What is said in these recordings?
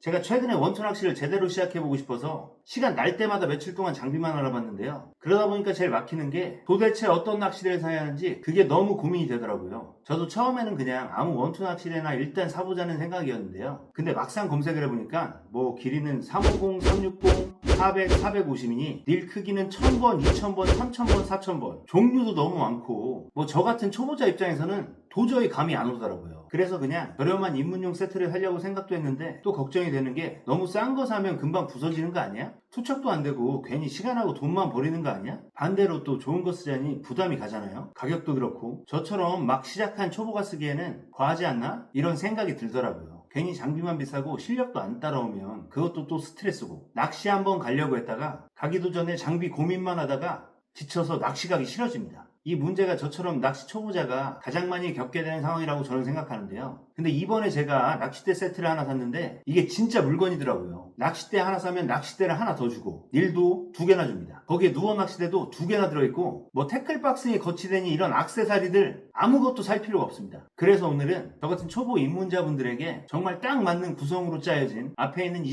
제가 최근에 원투 낚시를 제대로 시작해보고 싶어서 시간 날 때마다 며칠 동안 장비만 알아봤는데요. 그러다 보니까 제일 막히는 게 도대체 어떤 낚시대를 사야 하는지 그게 너무 고민이 되더라고요. 저도 처음에는 그냥 아무 원투 낚시대나 일단 사보자는 생각이었는데요. 근데 막상 검색을 해보니까 뭐 길이는 350, 360, 400, 450이니 릴 크기는 1000번, 2000번, 3000번, 4000번 종류도 너무 많고 뭐 저 같은 초보자 입장에서는 도저히 감이 안 오더라고요. 그래서 그냥 저렴한 입문용 세트를 사려고 생각도 했는데 또 걱정이 되는 게 너무 싼 거 사면 금방 부서지는 거 아니야? 투척도 안 되고 괜히 시간하고 돈만 버리는 거 아니야? 반대로 또 좋은 거 쓰자니 부담이 가잖아요. 가격도 그렇고 저처럼 막 시작한 초보가 쓰기에는 과하지 않나? 이런 생각이 들더라고요. 괜히 장비만 비싸고 실력도 안 따라오면 그것도 또 스트레스고 낚시 한번 가려고 했다가 가기도 전에 장비 고민만 하다가 지쳐서 낚시 가기 싫어집니다. 이 문제가 저처럼 낚시 초보자가 가장 많이 겪게 되는 상황이라고 저는 생각하는데요. 근데 이번에 제가 낚싯대 세트를 하나 샀는데 이게 진짜 물건이더라고요. 낚싯대 하나 사면 낚싯대를 하나 더 주고 릴도 2개나 줍니다. 거기에 누워 낚싯대도 2개나 들어있고 뭐 태클박스에 거치대니 이런 액세서리들 아무것도 살 필요가 없습니다. 그래서 오늘은 저 같은 초보 입문자분들에게 정말 딱 맞는 구성으로 짜여진 앞에 있는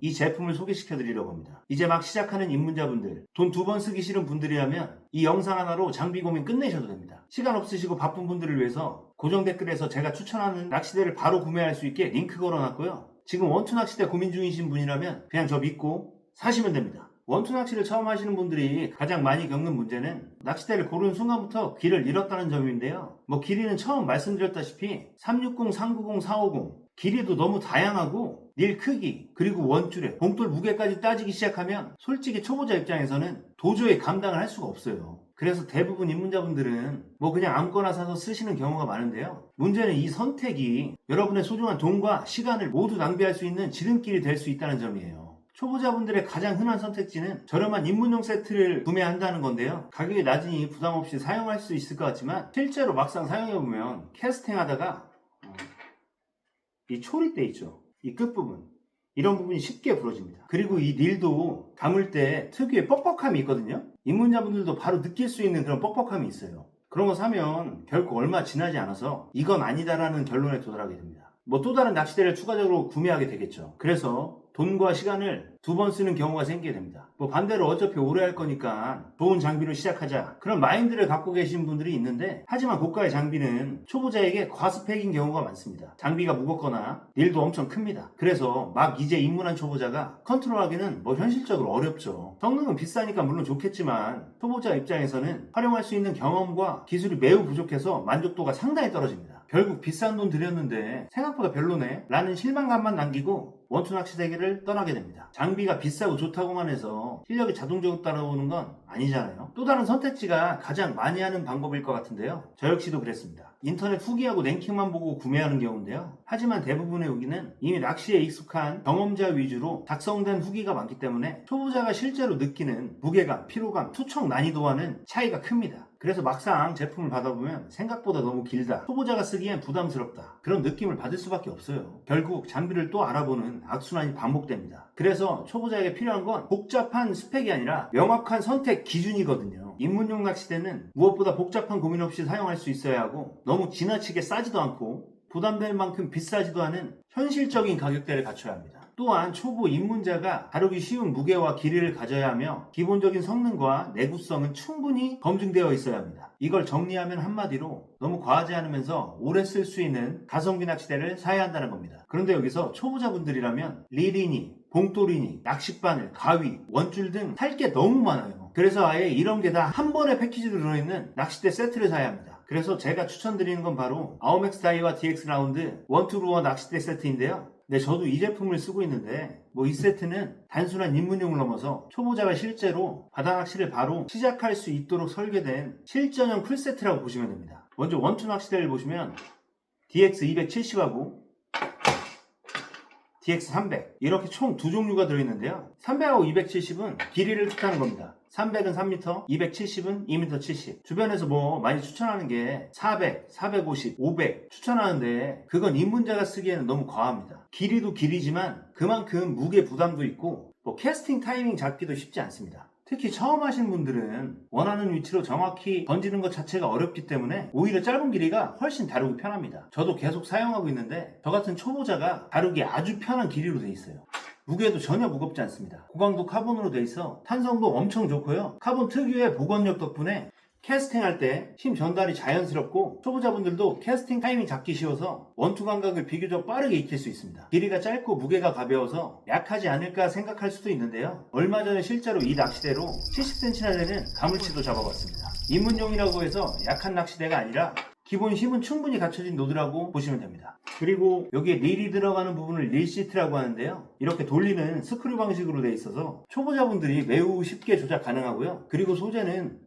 이 제품을 소개시켜 드리려고 합니다. 이제 막 시작하는 입문자분들, 돈 2번 쓰기 싫은 분들이라면 이 영상 하나로 장비 고민 끝내셔도 됩니다. 시간 없으시고 바쁜 분들을 위해서 고정 댓글에서 제가 추천하는 낚시대를 바로 구매할 수 있게 링크 걸어놨고요. 지금 원투 낚시대 고민 중이신 분이라면 그냥 저 믿고 사시면 됩니다. 원투 낚시를 처음 하시는 분들이 가장 많이 겪는 문제는 낚싯대를 고르는 순간부터 길을 잃었다는 점인데요. 뭐 길이는 처음 말씀드렸다시피 360, 390, 450 길이도 너무 다양하고 릴 크기 그리고 원줄에 봉돌 무게까지 따지기 시작하면 솔직히 초보자 입장에서는 도저히 감당을 할 수가 없어요. 그래서 대부분 입문자분들은 뭐 그냥 아무거나 사서 쓰시는 경우가 많은데요. 문제는 이 선택이 여러분의 소중한 돈과 시간을 모두 낭비할 수 있는 지름길이 될 수 있다는 점이에요. 초보자분들의 가장 흔한 선택지는 저렴한 입문용 세트를 구매한다는 건데요. 가격이 낮으니 부담없이 사용할 수 있을 것 같지만 실제로 막상 사용해보면 캐스팅 하다가 이 초리대 있죠. 이 끝부분 이런 부분이 쉽게 부러집니다. 그리고 이 릴도 감을 때 특유의 뻑뻑함이 있거든요. 입문자분들도 바로 느낄 수 있는 그런 뻑뻑함이 있어요. 그런 거 사면 결코 얼마 지나지 않아서 이건 아니다라는 결론에 도달하게 됩니다. 뭐 또 다른 낚싯대를 추가적으로 구매하게 되겠죠. 그래서 돈과 시간을 2번 쓰는 경우가 생기게 됩니다. 뭐 반대로 어차피 오래 할 거니까 좋은 장비로 시작하자 그런 마인드를 갖고 계신 분들이 있는데 하지만 고가의 장비는 초보자에게 과스펙인 경우가 많습니다. 장비가 무겁거나 릴도 엄청 큽니다. 그래서 막 이제 입문한 초보자가 컨트롤하기는 뭐 현실적으로 어렵죠. 성능은 비싸니까 물론 좋겠지만 초보자 입장에서는 활용할 수 있는 경험과 기술이 매우 부족해서 만족도가 상당히 떨어집니다. 결국 비싼 돈 들였는데 생각보다 별로네 라는 실망감만 남기고 원투 낚시 세계를 떠나게 됩니다. 장비가 비싸고 좋다고만 해서 실력이 자동적으로 따라오는 건 아니잖아요. 또 다른 선택지가 가장 많이 하는 방법일 것 같은데요. 저 역시도 그랬습니다. 인터넷 후기하고 랭킹만 보고 구매하는 경우인데요. 하지만 대부분의 후기는 이미 낚시에 익숙한 경험자 위주로 작성된 후기가 많기 때문에 초보자가 실제로 느끼는 무게감, 피로감, 투척 난이도와는 차이가 큽니다. 그래서 막상 제품을 받아보면 생각보다 너무 길다, 초보자가 쓰기엔 부담스럽다 그런 느낌을 받을 수밖에 없어요. 결국 장비를 또 알아보는 악순환이 반복됩니다. 그래서 초보자에게 필요한 건 복잡한 스펙이 아니라 명확한 선택 기준이거든요. 입문용 낚시대는 무엇보다 복잡한 고민 없이 사용할 수 있어야 하고 너무 지나치게 싸지도 않고 부담될 만큼 비싸지도 않은 현실적인 가격대를 갖춰야 합니다. 또한 초보 입문자가 다루기 쉬운 무게와 길이를 가져야 하며 기본적인 성능과 내구성은 충분히 검증되어 있어야 합니다. 이걸 정리하면 한마디로 너무 과하지 않으면서 오래 쓸 수 있는 가성비 낚시대를 사야 한다는 겁니다. 그런데 여기서 초보자분들이라면 릴이니 봉돌이니 낚싯바늘, 가위, 원줄 등 살 게 너무 많아요. 그래서 아예 이런 게 다 한 번에 패키지로 들어있는 낚싯대 세트를 사야 합니다. 그래서 제가 추천드리는 건 바로 아오맥스 다이와 DX 라운드 원투루어 낚싯대 세트인데요. 네, 저도 이 제품을 쓰고 있는데 뭐 이 세트는 단순한 입문용을 넘어서 초보자가 실제로 바다 낚시를 바로 시작할 수 있도록 설계된 실전형 풀세트라고 보시면 됩니다. 먼저 원투 낚싯대를 보시면 DX 270하고 DX 300 이렇게 총 두 종류가 들어있는데요. 300하고 270은 길이를 뜻하는 겁니다. 300은 3m, 270은 2m 70. 주변에서 뭐 많이 추천하는 게 400, 450, 500 추천하는데 그건 입문자가 쓰기에는 너무 과합니다. 길이도 길이지만 그만큼 무게 부담도 있고 뭐 캐스팅 타이밍 잡기도 쉽지 않습니다. 특히 처음 하시는 분들은 원하는 위치로 정확히 던지는 것 자체가 어렵기 때문에 오히려 짧은 길이가 훨씬 다루기 편합니다. 저도 계속 사용하고 있는데 저 같은 초보자가 다루기 아주 편한 길이로 돼 있어요. 무게도 전혀 무겁지 않습니다. 고강도 카본으로 돼 있어 탄성도 엄청 좋고요. 카본 특유의 복원력 덕분에 캐스팅할 때 힘 전달이 자연스럽고 초보자분들도 캐스팅 타이밍 잡기 쉬워서 원투 감각을 비교적 빠르게 익힐 수 있습니다. 길이가 짧고 무게가 가벼워서 약하지 않을까 생각할 수도 있는데요. 얼마 전에 실제로 이 낚시대로 70cm나 되는 가물치도 잡아봤습니다. 입문용이라고 해서 약한 낚시대가 아니라 기본 힘은 충분히 갖춰진 노드라고 보시면 됩니다. 그리고 여기에 릴이 들어가는 부분을 릴 시트라고 하는데요. 이렇게 돌리는 스크류 방식으로 되어 있어서 초보자분들이 매우 쉽게 조작 가능하고요. 그리고 소재는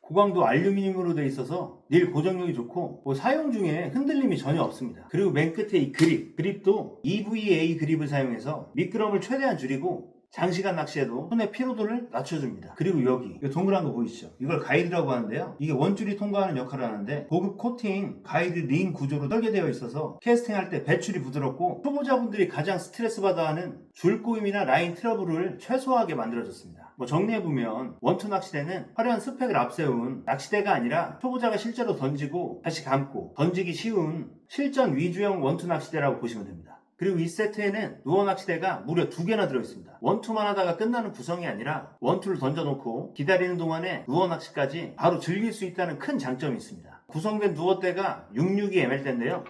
고강도 알루미늄으로 되어 있어서 릴 고정력이 좋고 사용 중에 흔들림이 전혀 없습니다. 그리고 맨 끝에 이 그립도 EVA 그립을 사용해서 미끄럼을 최대한 줄이고 장시간 낚시에도 손의 피로도를 낮춰줍니다. 그리고 여기 동그란 거 보이시죠? 이걸 가이드라고 하는데요. 이게 원줄이 통과하는 역할을 하는데 고급 코팅 가이드 링 구조로 설계되어 있어서 캐스팅할 때 배출이 부드럽고 초보자분들이 가장 스트레스 받아 하는 줄꼬임이나 라인 트러블을 최소화하게 만들어졌습니다. 정리해보면 원투 낚시대는 화려한 스펙을 앞세운 낚시대가 아니라 초보자가 실제로 던지고 다시 감고 던지기 쉬운 실전 위주형 원투 낚시대라고 보시면 됩니다. 그리고 이 세트에는 누워 낚시대가 무려 2개나 들어있습니다. 원투만 하다가 끝나는 구성이 아니라 원투를 던져놓고 기다리는 동안에 누워 낚시까지 바로 즐길 수 있다는 큰 장점이 있습니다. 구성된 누워대가 662ml대인데요.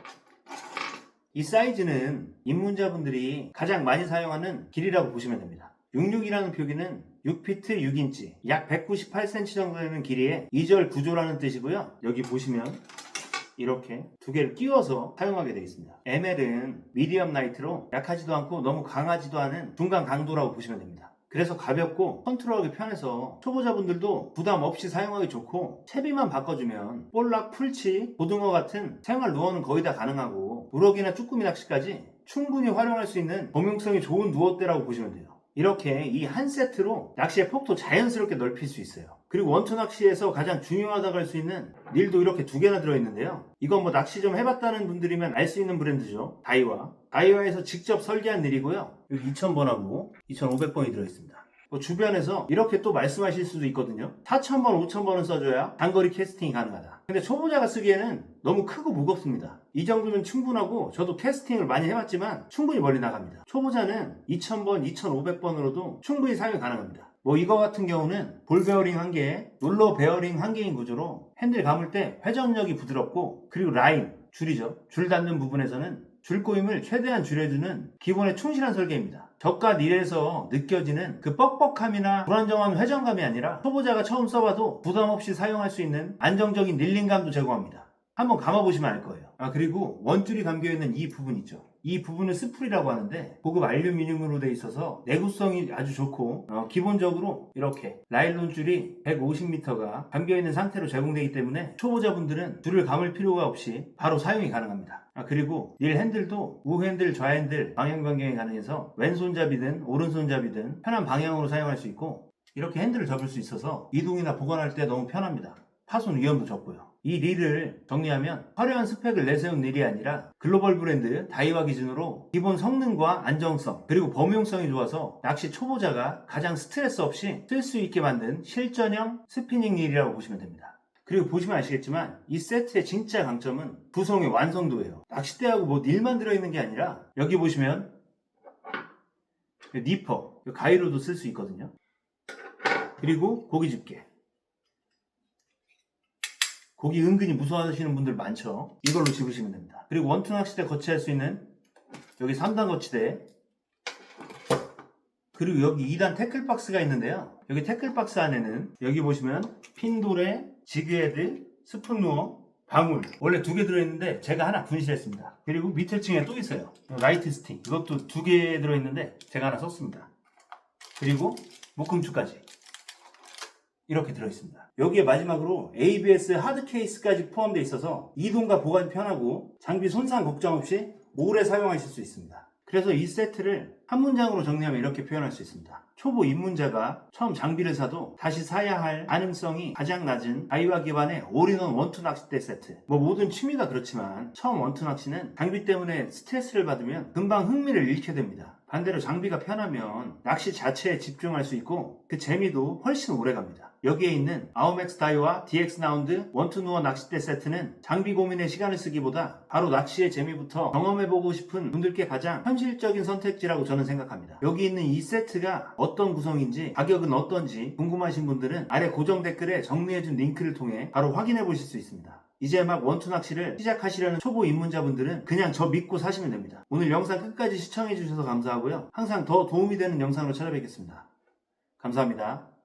이 사이즈는 입문자분들이 가장 많이 사용하는 길이라고 보시면 됩니다. 66이라는 표기는 6피트 6인치 약 198cm 정도 되는 길이의 2절 구조라는 뜻이고요. 여기 보시면 이렇게 두 개를 끼워서 사용하게 되어 있습니다. ML은 미디엄 라이트로 약하지도 않고 너무 강하지도 않은 중간 강도라고 보시면 됩니다. 그래서 가볍고 컨트롤하기 편해서 초보자분들도 부담 없이 사용하기 좋고 채비만 바꿔주면 볼락, 풀치, 고등어 같은 생활 루어는 거의 다 가능하고 우럭이나 쭈꾸미 낚시까지 충분히 활용할 수 있는 범용성이 좋은 누워대라고 보시면 돼요. 이렇게 이 한 세트로 낚시의 폭도 자연스럽게 넓힐 수 있어요. 그리고 원투 낚시에서 가장 중요하다고 할 수 있는 릴도 이렇게 2개나 들어있는데요. 이건 낚시 좀 해봤다는 분들이면 알 수 있는 브랜드죠. 다이와에서 직접 설계한 릴이고요. 여기 2000번하고 2500번이 들어있습니다. 주변에서 이렇게 또 말씀하실 수도 있거든요. 4000번, 5000번은 써줘야 단거리 캐스팅이 가능하다. 근데 초보자가 쓰기에는 너무 크고 무겁습니다. 이 정도면 충분하고 저도 캐스팅을 많이 해봤지만 충분히 멀리 나갑니다. 초보자는 2000번, 2500번으로도 충분히 사용이 가능합니다. 이거 같은 경우는 볼 베어링 1개, 롤러 베어링 1개인 구조로 핸들 감을 때 회전력이 부드럽고 그리고 라인, 줄이죠. 줄 닿는 부분에서는 줄꼬임을 최대한 줄여주는 기본에 충실한 설계입니다. 저가 릴에서 느껴지는 그 뻑뻑함이나 불안정한 회전감이 아니라 초보자가 처음 써봐도 부담 없이 사용할 수 있는 안정적인 릴링감도 제공합니다. 한번 감아보시면 알 거예요. 그리고 원줄이 감겨있는 이 부분 있죠. 이 부분을 스풀이라고 하는데 고급 알루미늄으로 되어 있어서 내구성이 아주 좋고 기본적으로 이렇게 라일론 줄이 150m가 감겨있는 상태로 제공되기 때문에 초보자분들은 줄을 감을 필요가 없이 바로 사용이 가능합니다. 그리고 릴 핸들도 우핸들, 좌핸들 방향 변경이 가능해서 왼손잡이든 오른손잡이든 편한 방향으로 사용할 수 있고 이렇게 핸들을 접을 수 있어서 이동이나 보관할 때 너무 편합니다. 파손 위험도 적고요. 이 릴을 정리하면 화려한 스펙을 내세운 릴이 아니라 글로벌 브랜드 다이와 기준으로 기본 성능과 안정성 그리고 범용성이 좋아서 낚시 초보자가 가장 스트레스 없이 쓸 수 있게 만든 실전형 스피닝 릴이라고 보시면 됩니다. 그리고 보시면 아시겠지만 이 세트의 진짜 강점은 구성의 완성도예요. 낚싯대하고 릴만 들어있는 게 아니라 여기 보시면 니퍼, 가위로도 쓸 수 있거든요. 그리고 고기 집게, 고기 은근히 무서워하시는 분들 많죠. 이걸로 집으시면 됩니다. 그리고 원투 낚시대 거치할 수 있는 여기 3단 거치대, 그리고 여기 2단 태클 박스가 있는데요. 여기 태클 박스 안에는 여기 보시면 핀도레, 지그헤드, 스푼루어, 방울 원래 2개 들어있는데 제가 하나 분실했습니다. 그리고 밑에 층에 또 있어요. 라이트 스팅 이것도 2개 들어있는데 제가 하나 썼습니다. 그리고 묶음축까지 이렇게 들어있습니다. 여기에 마지막으로 ABS 하드 케이스까지 포함되어 있어서 이동과 보관이 편하고 장비 손상 걱정 없이 오래 사용하실 수 있습니다. 그래서 이 세트를 한 문장으로 정리하면 이렇게 표현할 수 있습니다. 초보 입문자가 처음 장비를 사도 다시 사야 할 가능성이 가장 낮은 다이와 기반의 올인원 원투 낚싯대 세트. 모든 취미가 그렇지만 처음 원투 낚시는 장비 때문에 스트레스를 받으면 금방 흥미를 잃게 됩니다. 반대로 장비가 편하면 낚시 자체에 집중할 수 있고 그 재미도 훨씬 오래 갑니다. 여기에 있는 아우맥스 다이와 DX 라운드 원투누어 낚싯대 세트는 장비 고민에 시간을 쓰기보다 바로 낚시의 재미부터 경험해보고 싶은 분들께 가장 현실적인 선택지라고 저는 생각합니다. 여기 있는 이 세트가 어떤 구성인지 가격은 어떤지 궁금하신 분들은 아래 고정 댓글에 정리해준 링크를 통해 바로 확인해 보실 수 있습니다. 이제 막 원투 낚시를 시작하시려는 초보 입문자분들은 그냥 저 믿고 사시면 됩니다. 오늘 영상 끝까지 시청해주셔서 감사하고요. 항상 더 도움이 되는 영상으로 찾아뵙겠습니다. 감사합니다.